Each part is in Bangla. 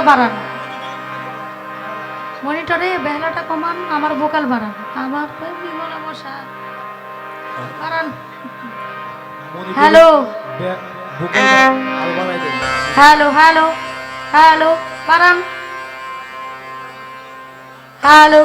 বাড়ান, মনিটরে বেহালাটা কমান, আমার ভোকাল বাড়ান, আমার গলা বসা বাড়ান। হ্যালো হ্যালো হ্যালো হ্যালো বাড়ান, হ্যালো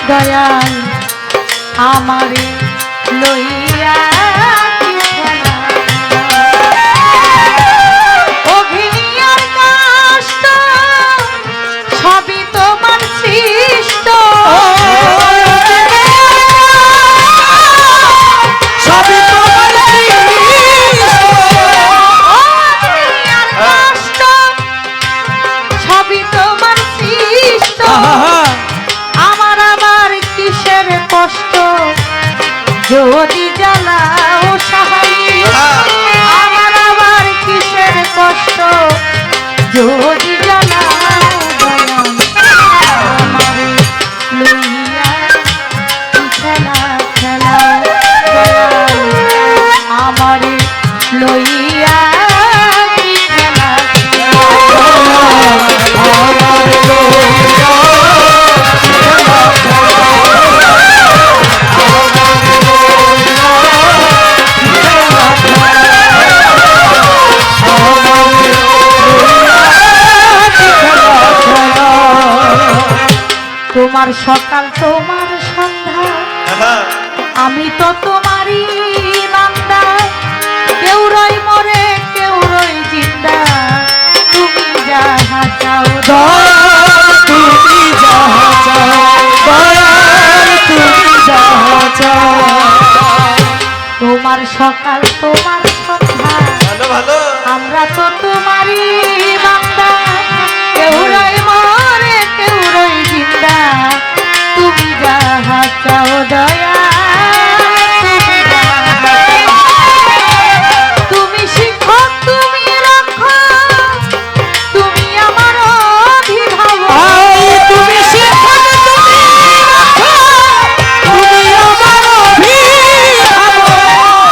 দয়াল আমারে লইয়া অঘিনিয়ার কষ্ট সবই তোমার সৃষ্ট, সবই তোমার কষ্ট সবই তোমার সৃষ্ট। কিসের কষ্ট যদি জ্বালাও সহায়, আমার আবার কিসের কষ্ট যদি জ্বালাও আমার লইয়া খেলা খেলা আমার লইয়া খেলা তোমার সকাল তোমার সন্ধ্যা আমি তো তোমারই বান্দা, কেউ রই মরে কেউ রই জিন্দা, তুমি যাহা চাও তুমি যাহা চাও তুমি যাহা চাও। তোমার সকাল তোমার সন্ধ্যা আমরা তো তোমারই বান্দা, কেউ রই মরে কেউ রই জিন্দা, তুমি যাহা চাও দয়া তুমি শিক্ষক তুমি রক্ষক তুমি আমার অভিভাবক, তুমি শিক্ষক তুমি রক্ষক তুমি আমার অভিভাবক,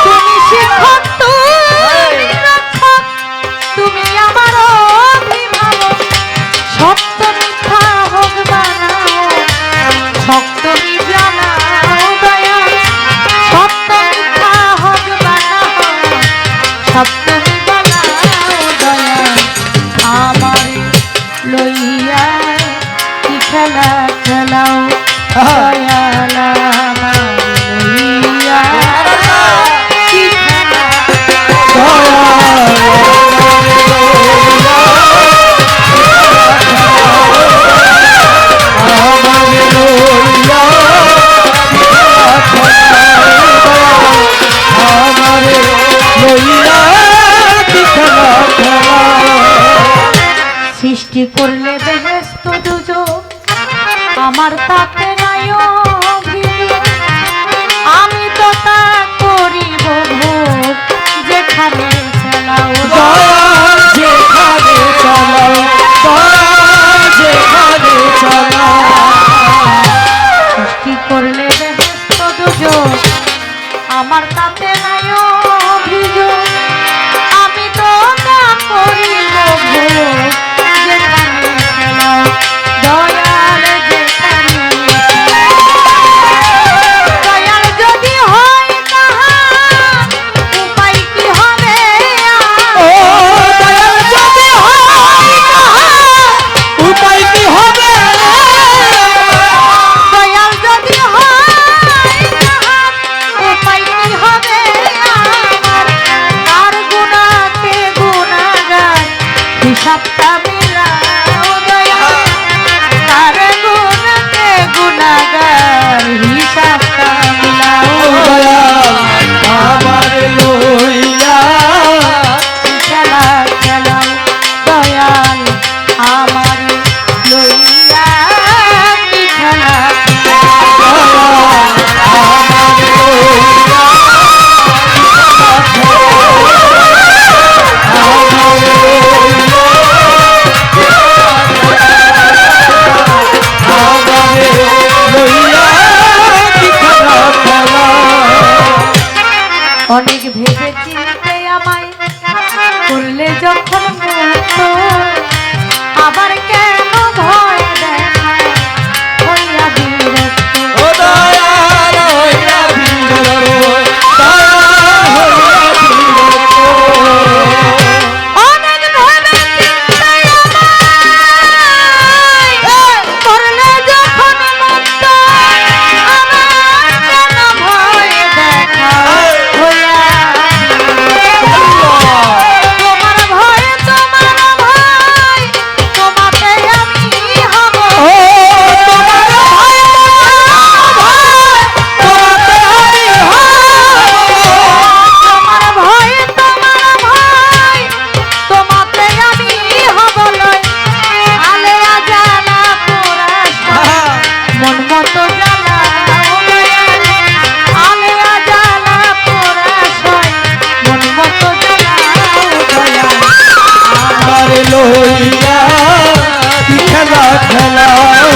তুমি শিক্ষক তুমি রক্ষক তুমি আমার অভিভাবক। সত্য মিথ্যা হোক বানাও সত্য জানাও দয়া, সত্য মিথ্যা হোক বানাও সত্য বানাও দয়া, আমার লইয়া কি খেলা খেলাও দয়াল আমার লইয়া কি খেলা সৃষ্টি করলে বেহেশত দুজক আমার তাতে নাই অভিযোগ, আমি তো তা করিব ভোগ যেখানে চালাও যেখানে চালাও যেখানে চালাও। হিসাবটা মিলাও দয়াল কার গুণকে গুনাহগার হিসাবটা মিলাও দয়াল আমার লইয়া খেলা খেলাও দয়াল আমার লইয়া খেলা অনেক ভেবে চিনতে আমায় করলে যখন মুক্ত আবার কেন ভয় দেখায় হইয়া বিরক্ত ও দয়াল হইয়া বিরক্ত অনেক ভেবে চিনতে আমায় করলে যখন মুক্ত আবার কেন ভয় দেখায় হইয়া তোমার ভয় তোমাতে আমি হব তোমার ভয় তোমাতে আমি হব তোমার ভয় তোমাতে আমি হব লয় আলেয়া জ্বালা পোড়া মন মতো জ্বালা আলেয়া জ্বালা পোড়া মন মতো জ্বালা আমার লইয়া খেলা খেলা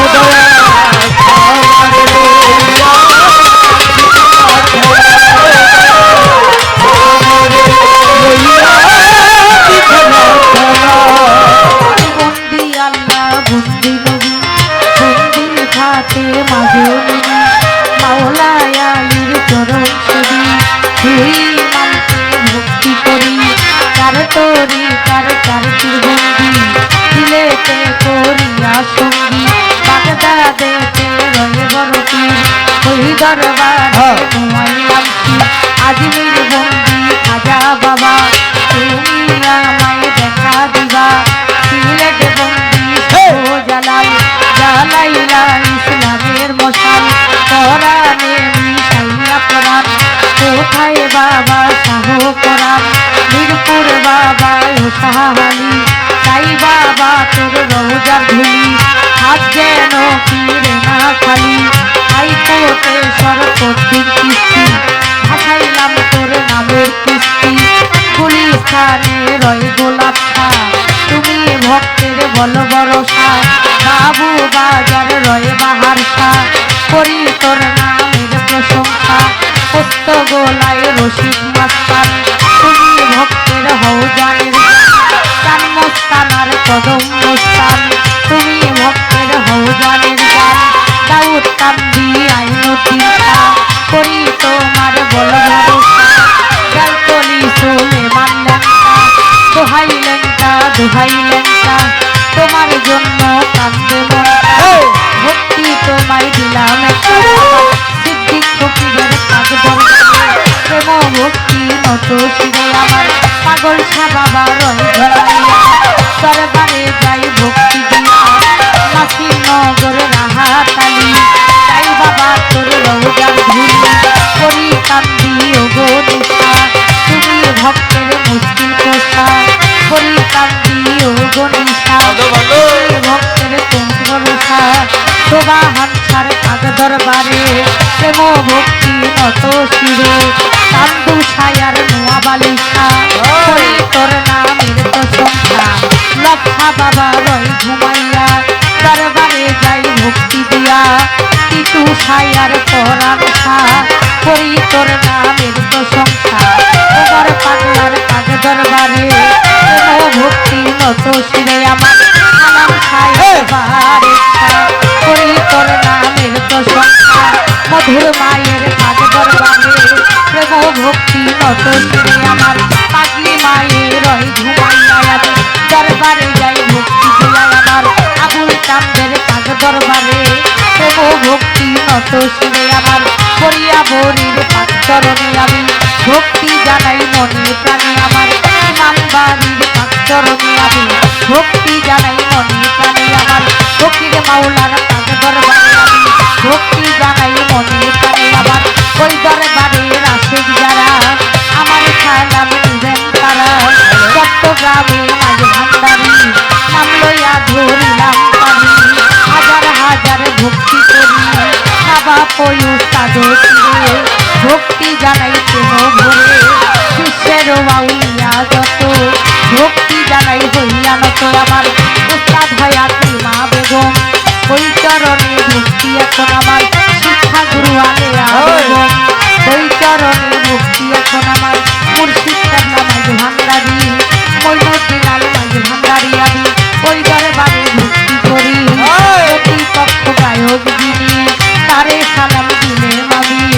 দয়াল আমার লইয়া বন্দি আল্লাহ বন্দি নবী বন্দি ঘাটে মাঝে নবী মাওলায় আলীর চরণ ছবি তুই মানতে ভক্তি করি কার তরি কার চারটির বন্দি দিলেতে করিয়া সঙ্গী বাগদাদেতে রয়ে বরতি ওই দরবারে ঘুমাইলাম কি আজমির বন্দি খাজা বাবা তুমি আমায় দেখা দিবা সিলেট বন্দি জালাল জালাইলা ইসলামের মশাল কোরআনে মিশাইয়া কোরআন কোথায় বাবা শাহ কোরআন মিরপুর বাবা ও শাহালি তাই বাবা তোর রোজার ধুলি হাত যেন ফিরে না খালি হাইকোর্টে সরকর্দিন কিস্তি ভাসাইলাম তোর নামের কিস্তি গুলিস্তানে রয় গোলাপ খা তুমি ভক্তের বল ভরসা বাবু বাজার রয়ে বাহার সা করি তোর নামের প্রশংসা পোস্ত গোলায় রশিদ মাস্তান তুমি ভক্তের হও জানের চান মোস্তানার কদম মোস্তান তুমি ভক্তের হও জানের গান দাউদ কান্দি আইনুদ্দিন করি তোমার বল ভরসা গালতলি সুলেমান লেঙ্কা দোহাই লেঙ্কা দোহাই লেঙ্কা তোমার জন্য কান্দে মনটা ভক্তি তোমায় দিলাম একটা সিদ্দিক ফকিরের কাজ দরকার প্রেম ভক্তি নত শিরে আমার পাগল ছা বাবা রয় ধরাইয়া দরবারে যাই ভক্তি দিয়া মাসির নগর রাহাতালি তাই বাবা তোর রোজার ধুলি করি কান্দি ওগো নিশা তুমি ভক্তের মুশকিল পোষা করি কান্দি ওগো নিশা তুমি ভক্তের তুমি ভরসা শোভা হানসার কাজ দরবারে প্রেম ভক্তি নত শিরে কান্দু ছায়ার নোয়া বালিশা করি তোর নামের প্রশংসা লক্ষা বাবা রয় ঘুমাইয়া দরবারে যাই ভক্তি দিয়া টিটু ছায়ার পরাণ খা করি তোর নামের প্রশংসা তোমার পাগলার কাজ দরবারে প্রেম ভক্তি নত শিরে আমার নাম ছায়ার বারেখা করি তোর নামের প্রশংসা মধুর মায়ের কাজ দরবারে প্রেম ভক্তি নত শিরে আমার পাগলি মায়ের রয় ঘুমাইয়া আমি দরবারে যাই ভক্তি দিয়া আমার আবুল চাঁদের কাজ দরবারে প্রেম ভক্তি নত শিরে আমার করিয়া বরির পাক চরণে আমি ভক্তি জানাই মনে প্রাণে আমার ইমাম বাড়ির পাক চরণে আমি ভক্তি জানাই মনে প্রাণে আমার ফকির মাওলার পাক দরবারে আমি ভক্তি জানাই মনে প্রাণে আমার ওই দরবারে রাসেক যারা আমার সালাম দিবেন তারা চট্টগ্রামে মাঝ ভান্ডারি নাম লইয়া ধরিলাম পানি হাজার হাজার ভক্তি করি বাবা পয়ু সাধকিরে ভক্তি জানাই প্রেম ভরে শিষ্যের বাউলিয়া যত ভক্তি জানাই হইয়া নত আমার উস্তাদ হায়াতি মা বেগম ওই চরণে ভক্তি এখন আমার শিক্ষা গুরু আলেয়া বেগম ওই চরণে ভক্তি এখন আমার মুর্শিদ কাবলা মাঝ ভান্ডারি মইনুদ্দিন আলী মাঝ ভান্ডারি আমি ওই দরবারে ভক্তি করি প্রতিপক্ষ গায়ক যিনি তারে সালাম দিলে মাবিল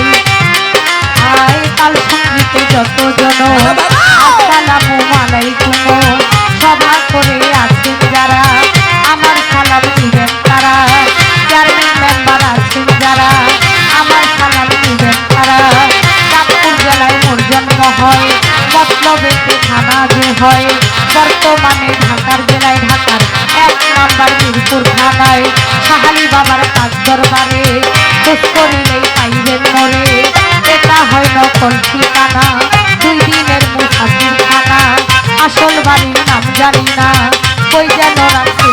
আয় কাল সঙ্গীতে যত জন আসসালামু আলাইকুম সভা করে আছেন যারা আমার সালাম দিবেন তারা চেয়ারম্যান মেম্বার আছেন যারা আমার সালাম দিবেন তারা চাঁদপুর জেলায় মোর জন্ম হয় মতলবেতে থানা যে হয় বর্তমানে ঢাকার জেলায় ঢাকার 1 নাম্বার মিরপুর থানায় সাহালি বাবার পাক দরবারে খোঁজ করিলেই পাইবেন মরে এটা হয় নকল ঠিকানা 2 দিনের মুসাফির খানা আসল বাড়ির নাম জানি না কই যেন রাখছি